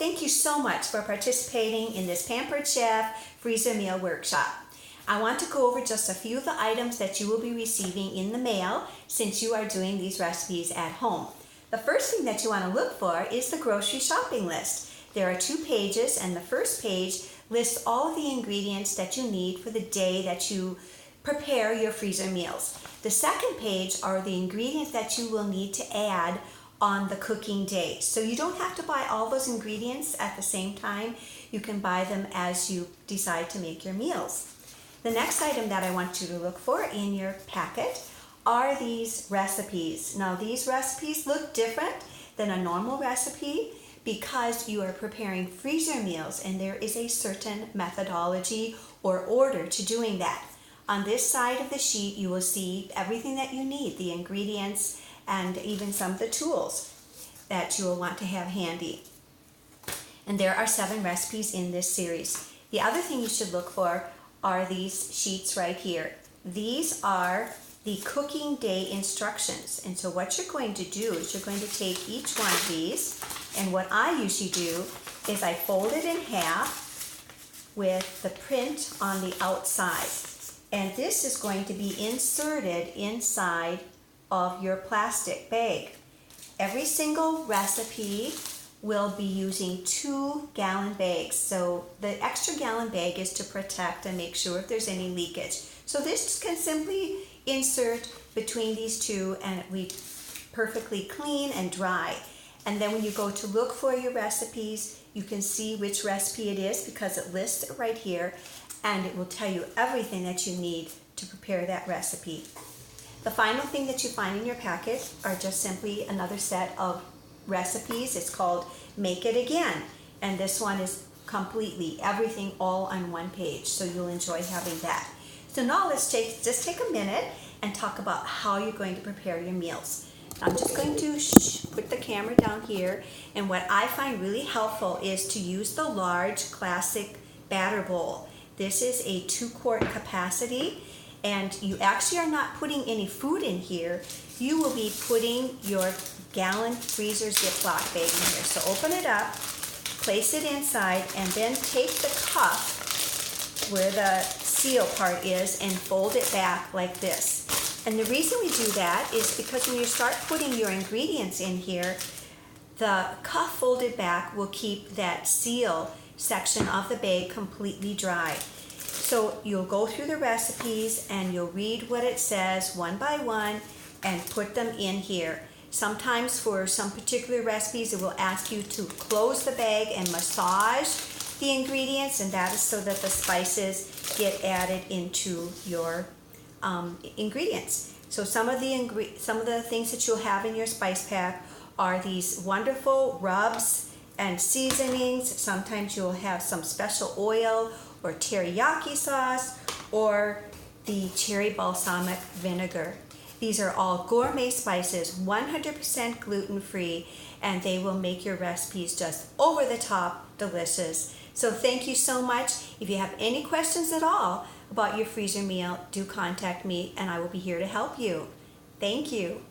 thank you so much for participating in this Pampered Chef Freezer Meal Workshop. I want to go over just a few of the items that you will be receiving in the mail since you are doing these recipes at home. The first thing that you want to look for is the grocery shopping list. There are 2 pages, and the first page lists all of the ingredients that you need for the day that you prepare your freezer meals. The second page are the ingredients that you will need to add on the cooking day. So you don't have to buy all those ingredients at the same time. You can buy them as you decide to make your meals. The next item that I want you to look for in your packet are these recipes. Now these recipes look different than a normal recipe because you are preparing freezer meals and there is a certain methodology or order to doing that. On this side of the sheet you will see everything that you need, the ingredients and even some of the tools that you will want to have handy. And there are 7 recipes in this series. The other thing you should look for are these sheets right here. These are the cooking day instructions. And so what you're going to do is you're going to take each one of these, and what I usually do is I fold it in half with the print on the outside. And this is going to be inserted inside of your plastic bag. Every single recipe will be using 2-gallon bags. So the extra gallon bag is to protect and make sure if there's any leakage. So this can simply insert between these 2 and it will be perfectly clean and dry. And then when you go to look for your recipes, you can see which recipe it is because it lists it right here, and it will tell you everything that you need to prepare that recipe. The final thing that you find in your packet are just simply another set of recipes. It's called Make It Again, and this one is completely everything all on one page, so you'll enjoy having that. So now let's just take a minute and talk about how you're going to prepare your meals. I'm just going to put the camera down here, and what I find really helpful is to use the large classic batter bowl. This is a 2-quart capacity, and you actually are not putting any food in here. You will be putting your gallon freezer Ziploc bag in here. So open it up, place it inside, and then take the cup where the seal part is and fold it back like this. And the reason we do that is because when you start putting your ingredients in here, the cup folded back will keep that seal section of the bag completely dry. So you'll go through the recipes and you'll read what it says one by one and put them in here. Sometimes for some particular recipes it will ask you to close the bag and massage the ingredients, and that is so that the spices get added into your ingredients. So some of the things that you'll have in your spice pack are these wonderful rubs and seasonings. Sometimes you'll have some special oil or teriyaki sauce or the cherry balsamic vinegar. These are all gourmet spices, 100% gluten-free, and they will make your recipes just over the top delicious. So thank you so much. If you have any questions at all about your freezer meal, do contact me and I will be here to help you. Thank you.